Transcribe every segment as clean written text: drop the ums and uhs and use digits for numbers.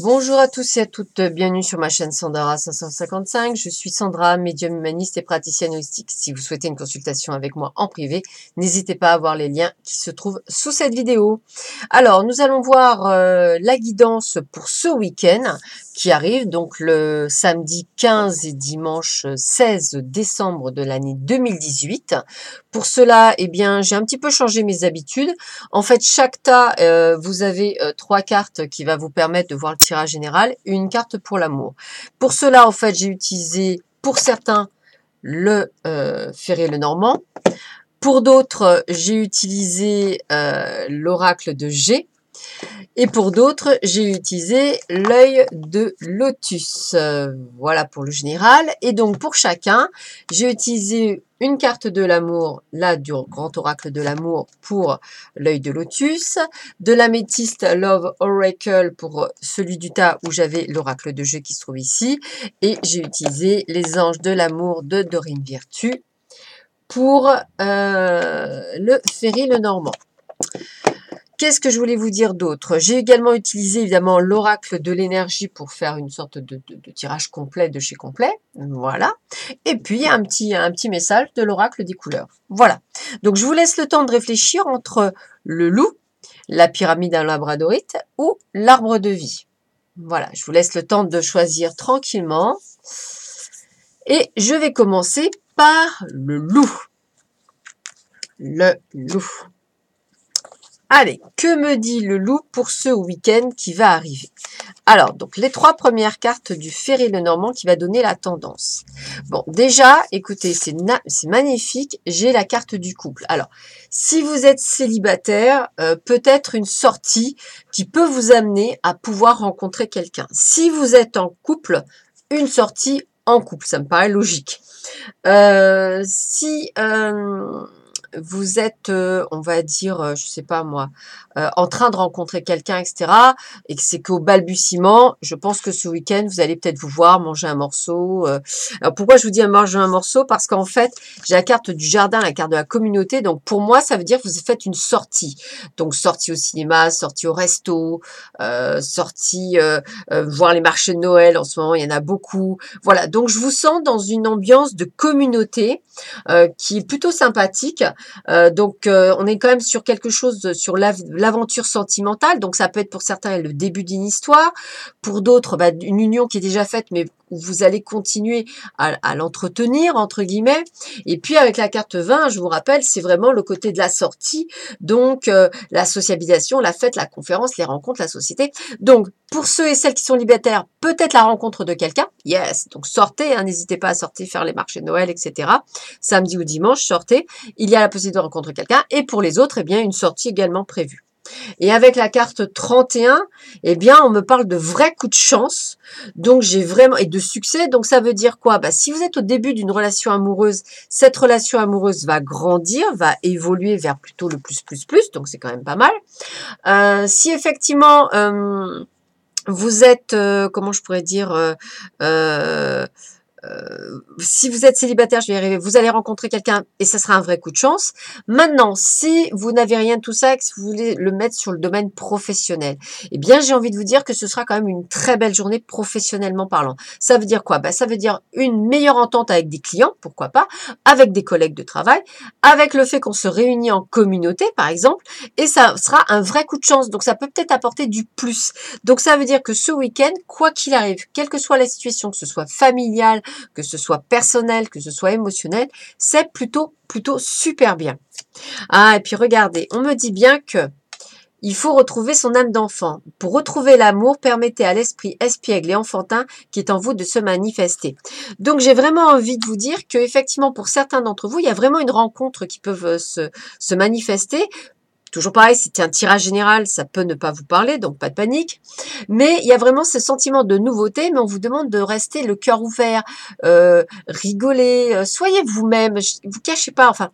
Bonjour à tous et à toutes, bienvenue sur ma chaîne Sandra 555. Je suis Sandra, médium humaniste et praticienne holistique. Si vous souhaitez une consultation avec moi en privé, n'hésitez pas à voir les liens qui se trouvent sous cette vidéo. Alors, nous allons voir la guidance pour ce week-end qui arrive, donc le samedi 15 et dimanche 16 décembre de l'année 2018. Pour cela, eh bien, j'ai un petit peu changé mes habitudes. En fait, chaque tas, vous avez 3 cartes qui va vous permettre de voir le tirage général, une carte pour l'amour. Pour cela, en fait, j'ai utilisé, pour certains, le Ferré Lenormand. Pour d'autres, j'ai utilisé l'oracle de G. Et pour d'autres, j'ai utilisé l'œil de lotus. Voilà pour le général. Et donc, pour chacun, j'ai utilisé une carte de l'amour, là, du grand oracle de l'amour pour l'œil de lotus, de l'améthyste Love Oracle pour celui du tas où j'avais l'oracle de jeu qui se trouve ici. Et j'ai utilisé les anges de l'amour de Dorine Virtue pour le Ferry Lenormand. Qu'est-ce que je voulais vous dire d'autre? J'ai également utilisé évidemment l'oracle de l'énergie pour faire une sorte de tirage complet de chez complet. Voilà. Et puis un petit message de l'oracle des couleurs. Voilà. Donc je vous laisse le temps de réfléchir entre le loup, la pyramide à labradorite ou l'arbre de vie. Voilà. Je vous laisse le temps de choisir tranquillement. Et je vais commencer par le loup. Le loup. Allez, que me dit le loup pour ce week-end qui va arriver? Alors, donc, les 3 premières cartes du Ferré Lenormand qui va donner la tendance. Bon, déjà, écoutez, c'est magnifique. J'ai la carte du couple. Alors, si vous êtes célibataire, peut-être une sortie qui peut vous amener à pouvoir rencontrer quelqu'un. Si vous êtes en couple, une sortie en couple, ça me paraît logique. Si vous êtes, on va dire, je sais pas moi, en train de rencontrer quelqu'un, etc., et que c'est qu'au balbutiement, je pense que ce week-end, vous allez peut-être vous voir manger un morceau. Alors pourquoi je vous dis manger un morceau? Parce qu'en fait, j'ai la carte du jardin, la carte de la communauté. Donc pour moi, ça veut dire que vous faites une sortie. Donc sortie au cinéma, sortie au resto, sortie voir les marchés de Noël. En ce moment, il y en a beaucoup. Voilà. Donc je vous sens dans une ambiance de communauté qui est plutôt sympathique. On est quand même sur quelque chose, sur l'aventure sentimentale. Donc, ça peut être pour certains le début d'une histoire. Pour d'autres, une union qui est déjà faite, mais où vous allez continuer à l'entretenir, entre guillemets. Et puis, avec la carte 20, je vous rappelle, c'est vraiment le côté de la sortie. Donc, la sociabilisation, la fête, la conférence, les rencontres, la société. Donc, pour ceux et celles qui sont libétaires, peut-être la rencontre de quelqu'un. Yes, donc sortez, hein, n'hésitez pas à sortir, faire les marchés de Noël, etc. Samedi ou dimanche, sortez. Il y a la possibilité de rencontrer quelqu'un. Et pour les autres, eh bien, une sortie également prévue. Et avec la carte 31, eh bien, on me parle de vrais coups de chance. Donc, j'ai vraiment, et de succès. Donc, ça veut dire quoi? Si vous êtes au début d'une relation amoureuse, cette relation amoureuse va grandir, va évoluer vers plutôt le plus. Donc, c'est quand même pas mal. Si effectivement, vous êtes, comment je pourrais dire, si vous êtes célibataire, je vais y arriver, vous allez rencontrer quelqu'un et ça sera un vrai coup de chance. Maintenant, si vous n'avez rien de tout ça et que vous voulez le mettre sur le domaine professionnel, eh bien, j'ai envie de vous dire que ce sera quand même une très belle journée professionnellement parlant. Ça veut dire quoi? Ça veut dire une meilleure entente avec des clients, pourquoi pas, avec des collègues de travail, avec le fait qu'on se réunit en communauté, par exemple, et ça sera un vrai coup de chance. Donc, ça peut peut-être apporter du plus. Donc, ça veut dire que ce week-end, quoi qu'il arrive, quelle que soit la situation, que ce soit familiale, que ce soit personnel, que ce soit émotionnel, c'est plutôt super bien. Ah, et puis regardez, on me dit bien que il faut retrouver son âme d'enfant. Pour retrouver l'amour, permettez à l'esprit espiègle et enfantin qui est en vous de se manifester. Donc, j'ai vraiment envie de vous dire que, effectivement, pour certains d'entre vous, il y a vraiment une rencontre qui peut se manifester. Toujours pareil, si c'est un tirage général, ça peut ne pas vous parler, donc pas de panique. Mais il y a vraiment ce sentiment de nouveauté, mais on vous demande de rester le cœur ouvert, rigoler, soyez vous-même, vous cachez pas. Enfin,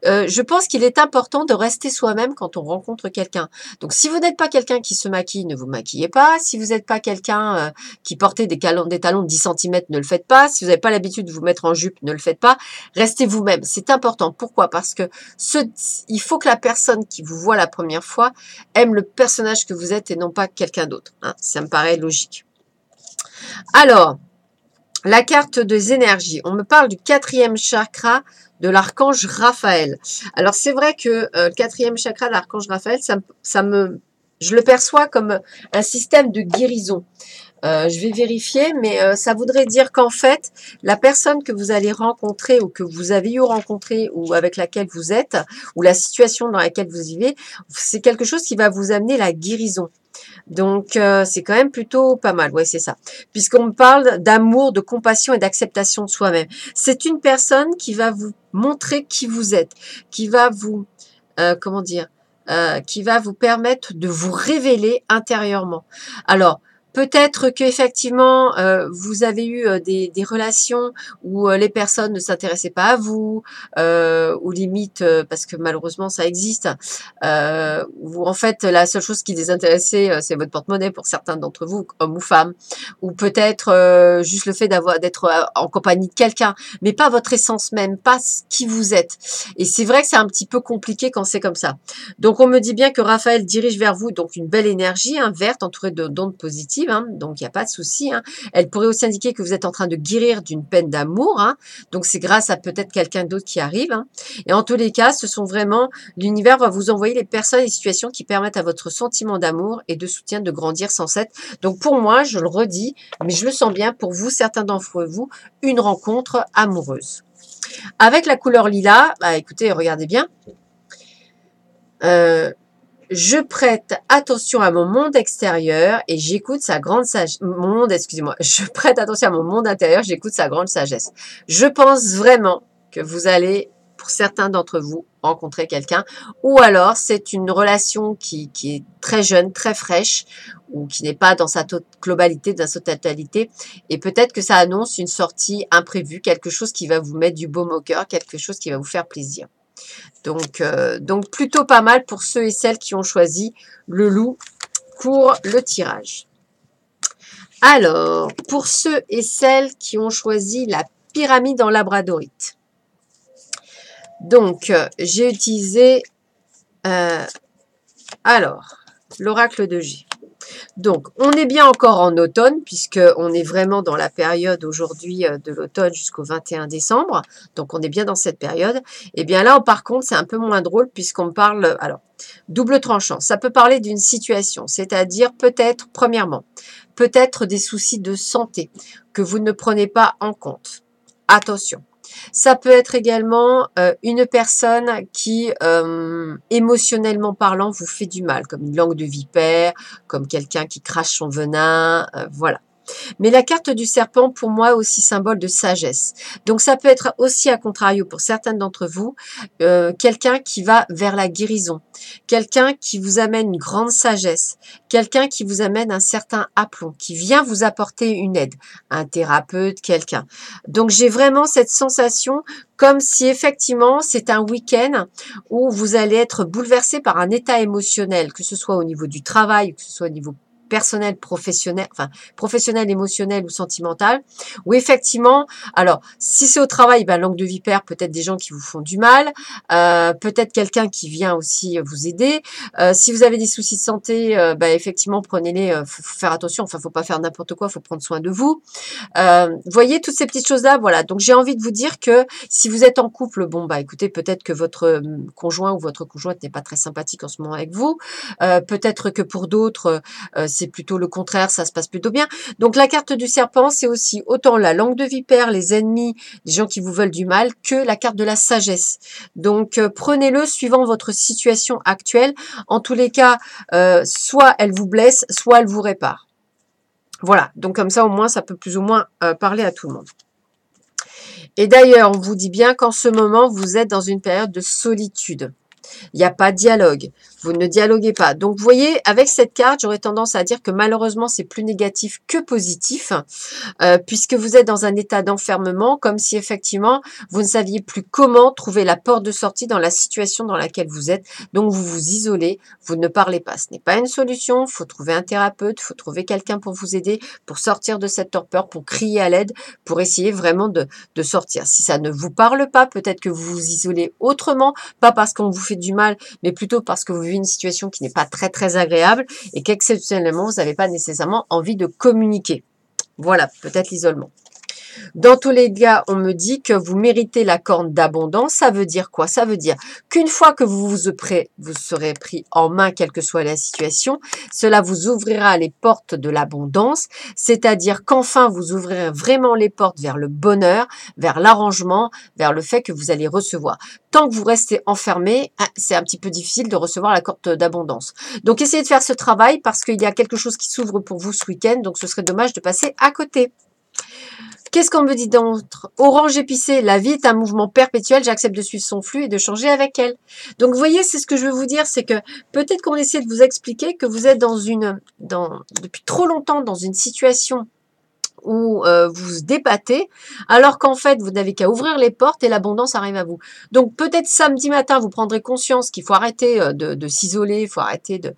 je pense qu'il est important de rester soi-même quand on rencontre quelqu'un. Donc, si vous n'êtes pas quelqu'un qui se maquille, ne vous maquillez pas. Si vous n'êtes pas quelqu'un qui portait des talons de 10 cm, ne le faites pas. Si vous n'avez pas l'habitude de vous mettre en jupe, ne le faites pas. Restez vous-même. C'est important. Pourquoi? Parce que il faut que la personne qui vous voit la première fois aime le personnage que vous êtes et non pas quelqu'un d'autre. Hein. Ça me paraît logique. Alors, la carte des énergies. On me parle du 4e chakra de l'archange Raphaël. Alors, c'est vrai que le 4e chakra de l'archange Raphaël, je le perçois comme un système de guérison. Je vais vérifier, mais ça voudrait dire qu'en fait, la personne que vous allez rencontrer ou que vous avez eu rencontré ou avec laquelle vous êtes, ou la situation dans laquelle vous vivez, c'est quelque chose qui va vous amener la guérison. Donc, c'est quand même plutôt pas mal. Ouais, c'est ça. Puisqu'on me parle d'amour, de compassion et d'acceptation de soi-même. C'est une personne qui va vous montrer qui vous êtes, qui va vous, comment dire, qui va vous permettre de vous révéler intérieurement. Alors, peut-être qu'effectivement, vous avez eu des relations où les personnes ne s'intéressaient pas à vous, ou limite, parce que malheureusement ça existe, où en fait la seule chose qui les intéressait, c'est votre porte-monnaie pour certains d'entre vous, hommes ou femmes, ou peut-être juste le fait d'être en compagnie de quelqu'un, mais pas votre essence même, pas qui vous êtes. Et c'est vrai que c'est un petit peu compliqué quand c'est comme ça. Donc on me dit bien que Raphaël dirige vers vous donc une belle énergie, hein, verte, entourée d'ondes positives, hein, donc il n'y a pas de souci. Hein. Elle pourrait aussi indiquer que vous êtes en train de guérir d'une peine d'amour, hein, donc c'est grâce à peut-être quelqu'un d'autre qui arrive. Hein. Et en tous les cas, ce sont vraiment, l'univers va vous envoyer les personnes et situations qui permettent à votre sentiment d'amour et de soutien de grandir sans cesse. Donc pour moi, je le redis, mais je le sens bien, pour vous, certains d'entre vous, une rencontre amoureuse. Avec la couleur lilas, bah écoutez, regardez bien. Je prête attention à mon monde extérieur et j'écoute sa grande sagesse. Je prête attention à mon monde intérieur, j'écoute sa grande sagesse. Je pense vraiment que vous allez, pour certains d'entre vous, rencontrer quelqu'un, ou alors c'est une relation qui est très jeune, très fraîche, ou qui n'est pas dans sa globalité, dans sa totalité, et peut-être que ça annonce une sortie imprévue, quelque chose qui va vous mettre du baume au cœur, quelque chose qui va vous faire plaisir. Donc plutôt pas mal pour ceux et celles qui ont choisi le loup pour le tirage. Alors, pour ceux et celles qui ont choisi la pyramide en labradorite. Donc, j'ai utilisé l'oracle de G. Donc, on est bien encore en automne, puisqu'on est vraiment dans la période aujourd'hui de l'automne jusqu'au 21 décembre. Donc, on est bien dans cette période. Et bien là, par contre, c'est un peu moins drôle, puisqu'on me parle... Alors, double tranchant. Ça peut parler d'une situation, c'est-à-dire peut-être, premièrement, peut-être des soucis de santé que vous ne prenez pas en compte. Attention. Ça peut être également une personne qui, émotionnellement parlant, vous fait du mal, comme une langue de vipère, comme quelqu'un qui crache son venin, voilà. Mais la carte du serpent, pour moi, est aussi symbole de sagesse. Donc, ça peut être aussi, à contrario, pour certains d'entre vous, quelqu'un qui va vers la guérison, quelqu'un qui vous amène une grande sagesse, quelqu'un qui vous amène un certain aplomb, qui vient vous apporter une aide, un thérapeute, quelqu'un. Donc, j'ai vraiment cette sensation comme si effectivement c'est un week-end où vous allez être bouleversé par un état émotionnel, que ce soit au niveau du travail, que ce soit au niveau personnel, professionnel, enfin professionnel, émotionnel ou sentimental, où effectivement, alors si c'est au travail, ben, langue de vipère, peut-être des gens qui vous font du mal, peut-être quelqu'un qui vient aussi vous aider. Si vous avez des soucis de santé, ben, effectivement, prenez-les, faut faire attention, enfin faut pas faire n'importe quoi, faut prendre soin de vous. Voyez toutes ces petites choses-là, voilà. Donc j'ai envie de vous dire que si vous êtes en couple, bon bah écoutez, peut-être que votre conjoint ou votre conjointe n'est pas très sympathique en ce moment avec vous. Peut-être que pour d'autres, c'est plutôt le contraire, ça se passe plutôt bien. Donc la carte du serpent, c'est aussi autant la langue de vipère, les ennemis, les gens qui vous veulent du mal, que la carte de la sagesse. Donc prenez-le suivant votre situation actuelle. En tous les cas, soit elle vous blesse, soit elle vous répare. Voilà, donc comme ça au moins ça peut plus ou moins parler à tout le monde. Et d'ailleurs, on vous dit bien qu'en ce moment, vous êtes dans une période de solitude. Il n'y a pas de dialogue. Vous ne dialoguez pas. Donc, vous voyez, avec cette carte, j'aurais tendance à dire que malheureusement, c'est plus négatif que positif, puisque vous êtes dans un état d'enfermement, comme si effectivement, vous ne saviez plus comment trouver la porte de sortie dans la situation dans laquelle vous êtes. Donc, vous vous isolez, vous ne parlez pas. Ce n'est pas une solution. Il faut trouver un thérapeute, il faut trouver quelqu'un pour vous aider, pour sortir de cette torpeur, pour crier à l'aide, pour essayer vraiment de sortir. Si ça ne vous parle pas, peut-être que vous vous isolez autrement, pas parce qu'on vous fait du mal, mais plutôt parce que vous vivez une situation qui n'est pas très très agréable et qu'exceptionnellement, vous n'avez pas nécessairement envie de communiquer. Voilà, peut-être l'isolement. Dans tous les cas, on me dit que vous méritez la corne d'abondance. Ça veut dire quoi? Ça veut dire qu'une fois que vous serez pris en main, quelle que soit la situation, cela vous ouvrira les portes de l'abondance, c'est-à-dire qu'enfin vous ouvrirez vraiment les portes vers le bonheur, vers l'arrangement, vers le fait que vous allez recevoir. Tant que vous restez enfermé, c'est un petit peu difficile de recevoir la corne d'abondance. Donc essayez de faire ce travail parce qu'il y a quelque chose qui s'ouvre pour vous ce week-end, donc ce serait dommage de passer à côté. Qu'est-ce qu'on me dit d'autre? Orange épicé, la vie est un mouvement perpétuel, j'accepte de suivre son flux et de changer avec elle. Donc vous voyez, c'est ce que je veux vous dire, c'est que peut-être qu'on essaie de vous expliquer que vous êtes depuis trop longtemps dans une situation où vous vous débattez, alors qu'en fait, vous n'avez qu'à ouvrir les portes et l'abondance arrive à vous. Donc peut-être samedi matin, vous prendrez conscience qu'il faut arrêter de s'isoler, il faut arrêter de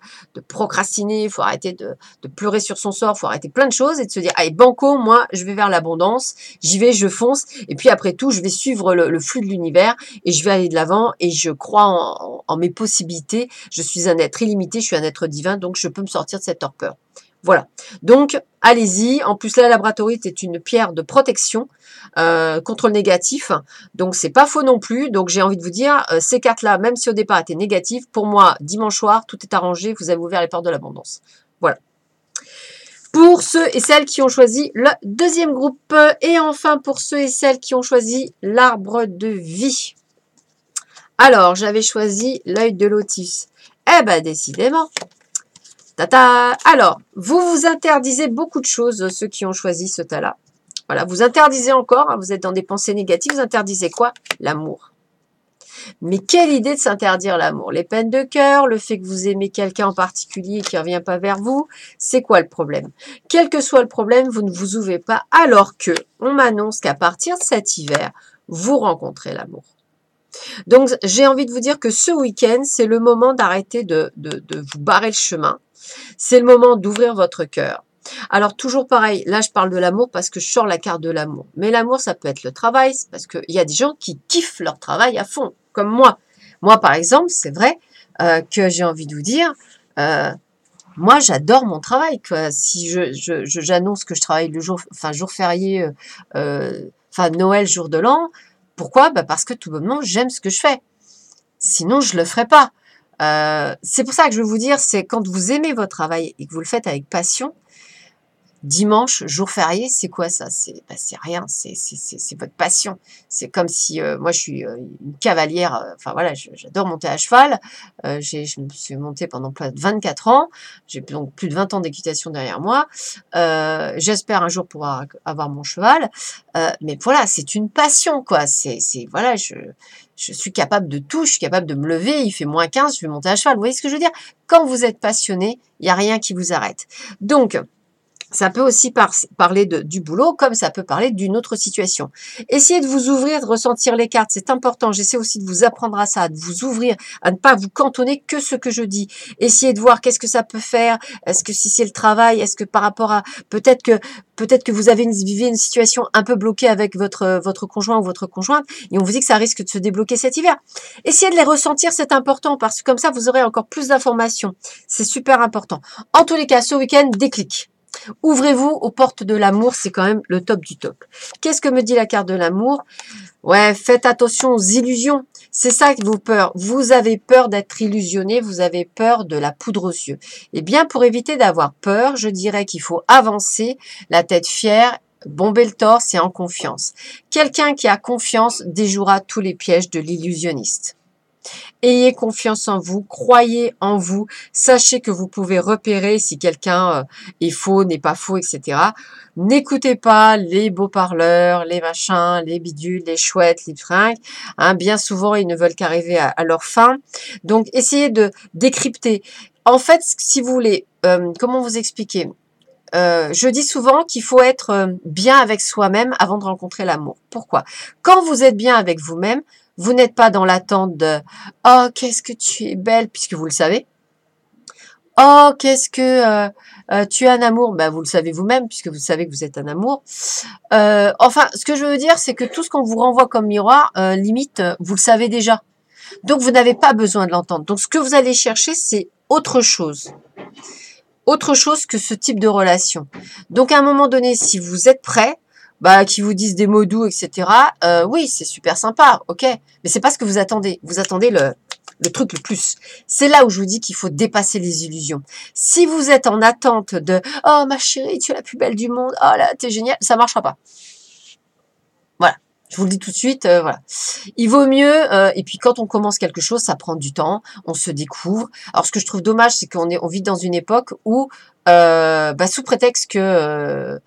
procrastiner, il faut arrêter de pleurer sur son sort, il faut arrêter plein de choses et de se dire, allez, banco, moi, je vais vers l'abondance, j'y vais, je fonce, et puis après tout, je vais suivre le flux de l'univers et je vais aller de l'avant et je crois en mes possibilités. Je suis un être illimité, je suis un être divin, donc je peux me sortir de cette torpeur. Voilà. Donc, allez-y. En plus, la labradorite est une pierre de protection contre le négatif. Donc, c'est pas faux non plus. Donc, j'ai envie de vous dire, ces cartes-là, même si au départ étaient négatives, pour moi, dimanche soir, tout est arrangé. Vous avez ouvert les portes de l'abondance. Voilà. Pour ceux et celles qui ont choisi le deuxième groupe. Et enfin, pour ceux et celles qui ont choisi l'arbre de vie. Alors, j'avais choisi l'œil de lotus. Eh ben, décidément. Tata. Alors, vous vous interdisez beaucoup de choses, ceux qui ont choisi ce tas-là. Voilà, vous interdisez encore, vous êtes dans des pensées négatives, vous interdisez quoi? L'amour. Mais quelle idée de s'interdire l'amour? Les peines de cœur, le fait que vous aimez quelqu'un en particulier qui ne revient pas vers vous, c'est quoi le problème? Quel que soit le problème, vous ne vous ouvrez pas, alors que on m'annonce qu'à partir de cet hiver, vous rencontrez l'amour. Donc, j'ai envie de vous dire que ce week-end, c'est le moment d'arrêter de vous barrer le chemin. C'est le moment d'ouvrir votre cœur. Alors, toujours pareil, là, je parle de l'amour parce que je sors la carte de l'amour. Mais l'amour, ça peut être le travail, parce qu'il y a des gens qui kiffent leur travail à fond, comme moi. Moi, par exemple, c'est vrai que j'ai envie de vous dire, moi, j'adore mon travail, quoi. Si j'annonce que je travaille le jour férié, Noël, jour de l'an, pourquoi? Parce que tout bonnement, j'aime ce que je fais. Sinon, je le ferais pas. C'est pour ça que je veux vous dire, c'est quand vous aimez votre travail et que vous le faites avec passion, dimanche, jour férié, c'est quoi ça? C'est rien, c'est votre passion. C'est comme si, moi je suis une cavalière, enfin voilà, j'adore monter à cheval. Je me suis montée pendant plus de 24 ans. J'ai donc plus de 20 ans d'équitation derrière moi. J'espère un jour pouvoir avoir mon cheval. Mais voilà, c'est une passion, quoi. Voilà, je suis capable de tout, je suis capable de me lever, il fait -15, je vais monter à cheval. Vous voyez ce que je veux dire? Quand vous êtes passionné, il n'y a rien qui vous arrête. Donc, ça peut aussi parler du boulot, comme ça peut parler d'une autre situation. Essayez de vous ouvrir, de ressentir les cartes, c'est important. J'essaie aussi de vous apprendre à ça, de vous ouvrir, à ne pas vous cantonner que ce que je dis. Essayez de voir qu'est-ce que ça peut faire. Est-ce que si c'est le travail, est-ce que par rapport à peut-être que vous vivez une situation un peu bloquée avec votre conjoint ou votre conjointe, et on vous dit que ça risque de se débloquer cet hiver. Essayez de les ressentir, c'est important parce que comme ça vous aurez encore plus d'informations. C'est super important. En tous les cas, ce week-end, déclic. Ouvrez-vous aux portes de l'amour, c'est quand même le top du top. Qu'est-ce que me dit la carte de l'amour? Ouais, faites attention aux illusions. C'est ça qui vous peur. Vous avez peur d'être illusionné, vous avez peur de la poudre aux yeux. Eh bien, pour éviter d'avoir peur, je dirais qu'il faut avancer, la tête fière, bomber le torse et en confiance. Quelqu'un qui a confiance déjouera tous les pièges de l'illusionniste. Ayez confiance en vous, croyez en vous, sachez que vous pouvez repérer si quelqu'un est faux, n'est pas faux, etc. N'écoutez pas les beaux parleurs, les machins, les bidules, les chouettes, les fringues. Bien souvent, ils ne veulent qu'arriver à leur fin. Donc, essayez de décrypter. En fait, si vous voulez, comment vous expliquer? Je dis souvent qu'il faut être bien avec soi-même avant de rencontrer l'amour. Pourquoi? Quand vous êtes bien avec vous-même, vous n'êtes pas dans l'attente de « Oh, qu'est-ce que tu es belle » puisque vous le savez. « Oh, qu'est-ce que tu es un amour » ben, vous le savez vous-même puisque vous savez que vous êtes un amour. Enfin, ce que je veux dire, c'est que tout ce qu'on vous renvoie comme miroir, limite, vous le savez déjà. Donc, vous n'avez pas besoin de l'entendre. Donc, ce que vous allez chercher, c'est autre chose. Autre chose que ce type de relation. Donc, à un moment donné, si vous êtes prêt, bah, qui vous disent des mots doux, etc., oui, c'est super sympa, ok. Mais c'est pas ce que vous attendez. Vous attendez le truc le plus. C'est là où je vous dis qu'il faut dépasser les illusions. Si vous êtes en attente de « Oh, ma chérie, tu es la plus belle du monde. Oh là, t'es génial », ça marchera pas. Voilà. Je vous le dis tout de suite, voilà. Il vaut mieux, et puis quand on commence quelque chose, ça prend du temps, on se découvre. Alors ce que je trouve dommage, c'est on vit dans une époque où, bah, sous prétexte que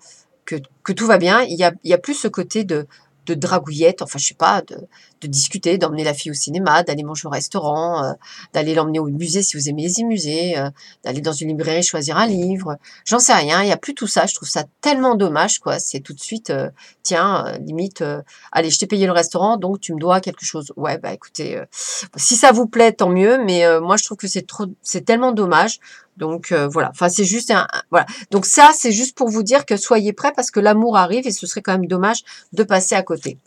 tout va bien, il y a plus ce côté de dragouillette, enfin je sais pas, de discuter, d'emmener la fille au cinéma, d'aller manger au restaurant, d'aller l'emmener au musée si vous aimez les musées, d'aller dans une librairie choisir un livre. J'en sais rien, il y a plus tout ça. Je trouve ça tellement dommage, quoi. C'est tout de suite, tiens, limite, allez, je t'ai payé le restaurant, donc tu me dois quelque chose. Ouais, bah écoutez, si ça vous plaît, tant mieux, mais moi je trouve que c'est tellement dommage. Donc voilà, enfin c'est juste voilà. Donc ça, c'est juste pour vous dire que soyez prêts parce que l'amour arrive et ce serait quand même dommage de passer à côté.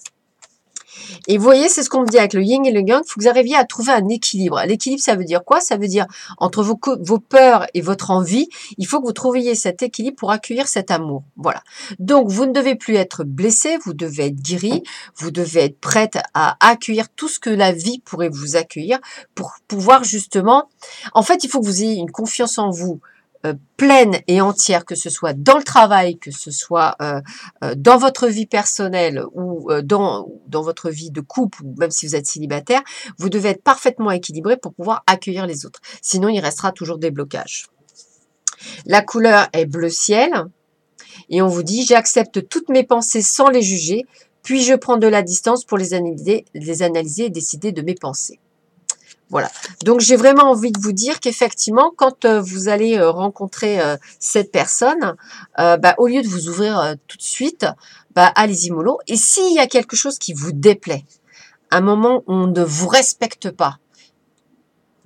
Et vous voyez, c'est ce qu'on me dit avec le yin et le yang, il faut que vous arriviez à trouver un équilibre. L'équilibre, ça veut dire quoi? Ça veut dire entre vos peurs et votre envie, il faut que vous trouviez cet équilibre pour accueillir cet amour. Voilà. Donc, vous ne devez plus être blessé, vous devez être guéri, vous devez être prête à accueillir tout ce que la vie pourrait vous accueillir pour pouvoir justement... En fait, il faut que vous ayez une confiance en vous pleine et entière, que ce soit dans le travail, que ce soit dans votre vie personnelle ou dans votre vie de couple, ou même si vous êtes célibataire, vous devez être parfaitement équilibré pour pouvoir accueillir les autres. Sinon, il restera toujours des blocages. La couleur est bleu ciel et on vous dit « J'accepte toutes mes pensées sans les juger, puis je prends de la distance pour les analyser et décider de mes pensées. » Voilà. Donc, j'ai vraiment envie de vous dire qu'effectivement, quand vous allez rencontrer cette personne, bah, au lieu de vous ouvrir tout de suite, bah, allez-y mollo. Et s'il y a quelque chose qui vous déplaît, un moment où on ne vous respecte pas,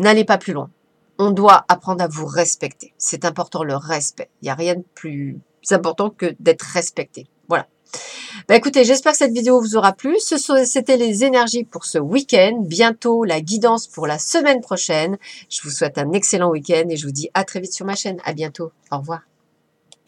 n'allez pas plus loin. On doit apprendre à vous respecter. C'est important, le respect. Il n'y a rien de plus important que d'être respecté. Voilà. Bah écoutez, j'espère que cette vidéo vous aura plu. C'était les énergies pour ce week-end. Bientôt, la guidance pour la semaine prochaine. Je vous souhaite un excellent week-end et je vous dis à très vite sur ma chaîne. À bientôt. Au revoir.